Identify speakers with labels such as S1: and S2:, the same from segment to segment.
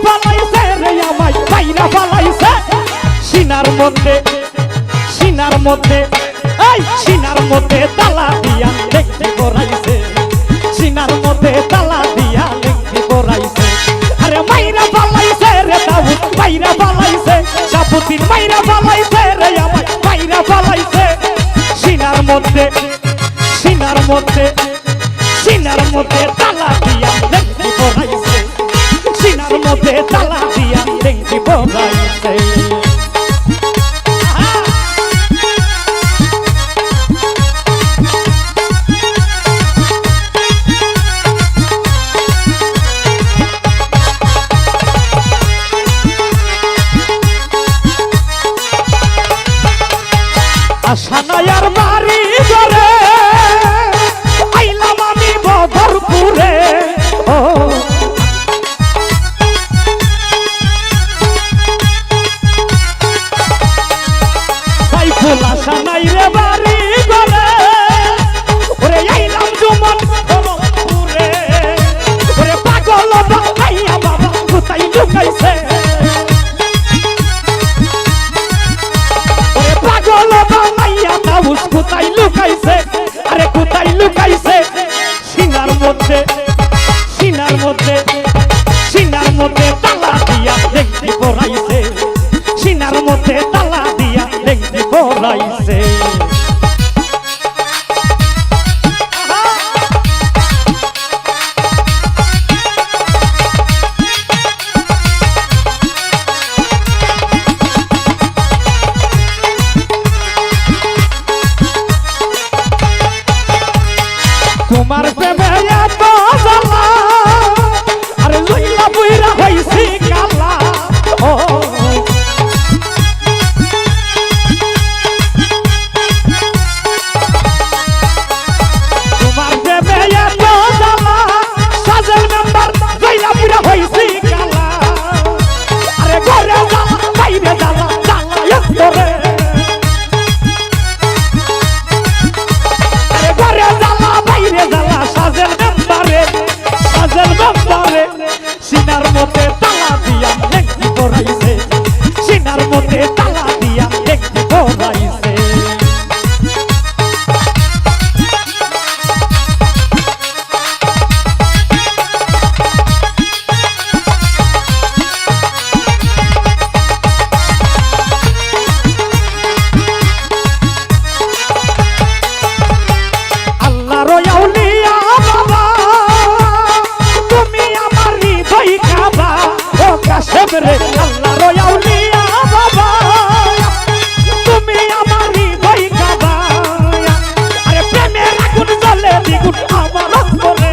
S1: পালাইছে রে আমায় মাইরা পালাইছে সিনার মধ্যে এই সিনার মধ্যে তালা দিয়া লেংটি পরাইছে সিনার মধ্যে তালা দিয়া লেংটি পরাইছে আরে মাইরা পালাইছে রে দাউদ মাইরা পালাইছে সাপুতিন মাইরা পালাইছে রে আমায় মাইরা পালাইছে সিনার মধ্যে তালা দিয়া লেংটি পরাইছে সিনার মধ্যে তালা দিয়া লেংটি পরাইছে আশানায়ার বাড়ি ঘরে আইলাম আমি বদরপুরে ও সাইফুল আশানাই রে বাড়ি ঘরে ওরে আইলাম জুমন বদরপুরে ওরে পাগল ভাইয়া বাবা কোথায় লুকাইছে কোথায় লুকাইছে আরে কোথায় লুকাইছে সিনার মধ্যে তালা দিয়া লেংটি পরাইছে সিনার মধ্যে তালা দিয়া লেংটি পরাইছে তোমার প্রেমে এত জ্বালা আরে লইলা বইরা হইছি কালা ও তোমার প্রেমে এত জ্বালা সাজেল মেম্বার লইলা বইরা হইছি কালা আরে ঘরে জ্বালা বাইরে জ্বালা জ্বালা এতরে সিনার মধ্যে তালা দিয়া লেংটি পরাইছে সিনার মধ্যে তালা দিয়া লেংটি পরাইছে আল্লাহর আউলিয়া বাবা তুমি আমার হৃদয় কাবা ও কাশেম রে আল্লাহর আউলিয়া বাবা তুমি আমার হৃদয় কাবা আরে প্রেমের আগুন জ্বলে দ্বিগুণ আমার অন্তরে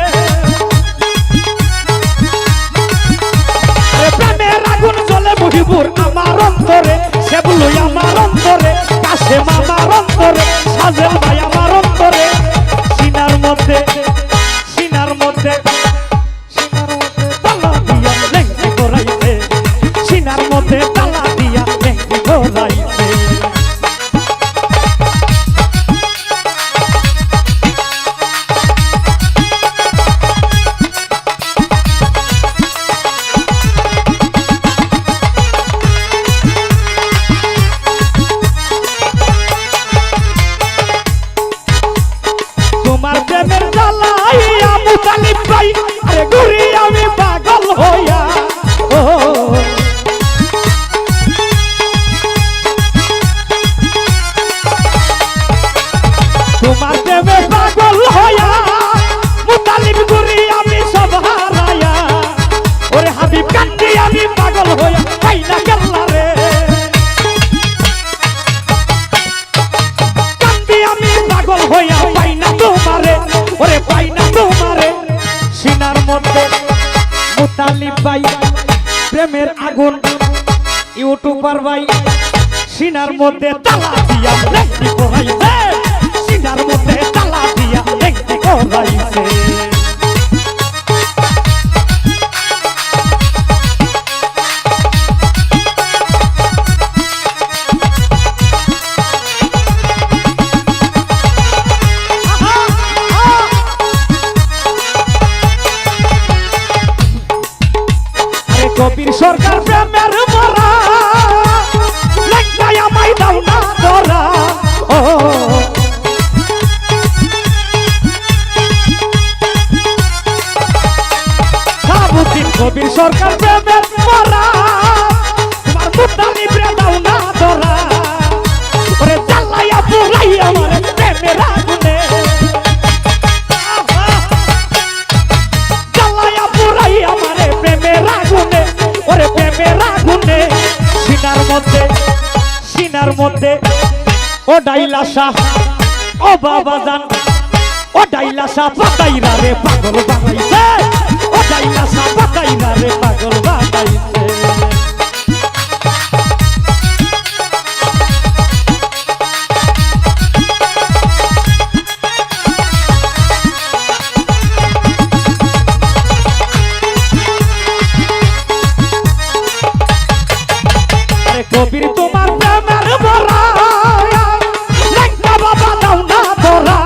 S1: আরে প্রেমের আগুন জ্বলে মুহিবুর আমার অন্তরে সেবলুই আমার অন্তরে কাশেম আমার অন্তরে সাজেল ভাই আমার অন্তরে সিনার মধ্যে তালা দিয়া লেংটি পরাইছে সিনার মধ্যে তালা দিয়া লেংটি পরাইছে তোমার প্রেমের জ্বালাইয়া মুতালিব ভাই আরে ঘুরি আমি পাগল হইয়া ও তোমার প্রেমে পাগল হইয়া মুতালিব ঘুরি আমি সব হারাইয়া ওরে হাবিব কান্দি আমি পাগল হইয়া পাইনা গেল্লা রে কান্দি আমি পাগল হইয়া পাইনা তোমারে ওরে পাইনা তোমারে সিনার মধ্যে মুতালিব ভাই প্রেমের আগুন ইউটিউবার ভাই সিনার মধ্যে তালা দিয়া লেংটি পরাইছে সিনার মধ্যে তালা দিয়া লেংটি পরাইছে কবির সরকার প্রেমের মরা লেঙ্গায় আমায় দাও না ধরা ও সাবুদ্দিন কবির সরকার প্রেমের মরা তোমার মুতালি প্রে দাও না ধরা ওরে জ্বালাইয়া পুরাই আমার প্রেমের আগুনে জ্বালাইয়া পুরাই আমার প্রেমের আগুনে ওরে প্রেমের আগুনে সিনার মধ্যে ও ডাইলাসা ও বাবা জান ও ডাইলাসা পাতাইরা রে পাগল বানাইছে ও ডাইলাসা পাতাইরা রে পাগল বানাইছে কবির তোমার প্রেমের ভরা লেঙ্গা বাবা দাও না ধরা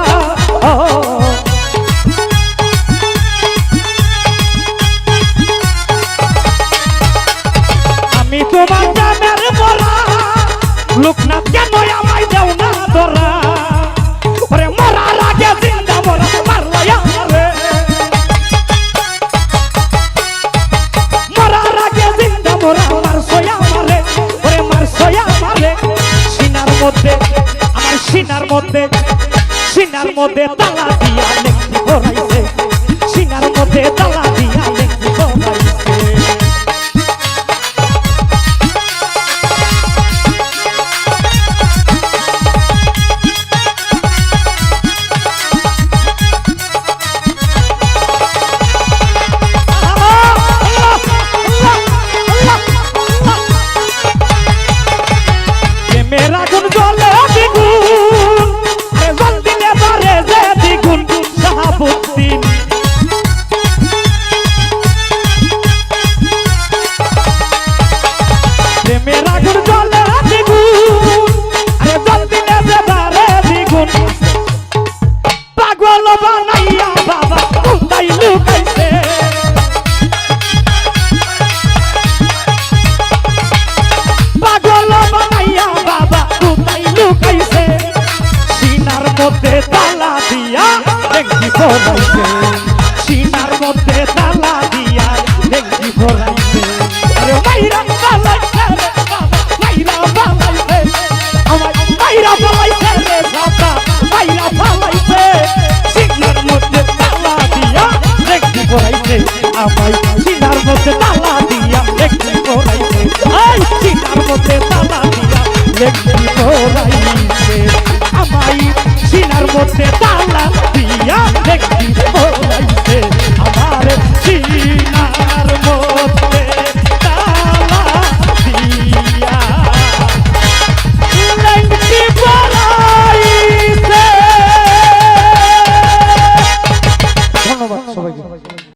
S1: আমি তোমার প্রেমের ভরা লোকনাথ কেন আমায় দাও না ধরা ওরে মরার আগে জিন্দা মরা মারলো আমারে মরার আগে জিন্দা মরা মারছো আমারে সিনার মধ্যে তালা দিয়া লেখি ভরাইছে সিনার মধ্যে তালা দিয়া লেখি ভরাইছে মেরা গুণ জ্বলে দ্বিগুণ জল দিলে বারে যে দ্বিগুণ শাহাবুদ্দিন মেরা গুণ জ্বলে দ্বিগুণ জল দিলে যে বারে দ্বিগুণ পাগল বানাইয়া বাবা কোথায় লুকাইছে পাগল বানাইয়া বাবা কোথায় লুকাইছে সিনার মধ্যে তালা দিয়া লেঙ্গি ভরাইছে সিনার মধ্যে তালা দিয়া লেঙ্গি ভরাইছে আরে মাইরা বালাইছে রে বাবা মাইরা বালাইছে আমার মাইরা বালাইছে রে বাবা মাইরা বালাইছে সিনার মধ্যে তালা দিয়া লেঙ্গি ভরাইছে আমায় সিনার মধ্যে তালা দিয়া লেঙ্গি ভরাইছে আই সিনার মধ্যে তালা দিয়া লেঙ্গি ভরাইছে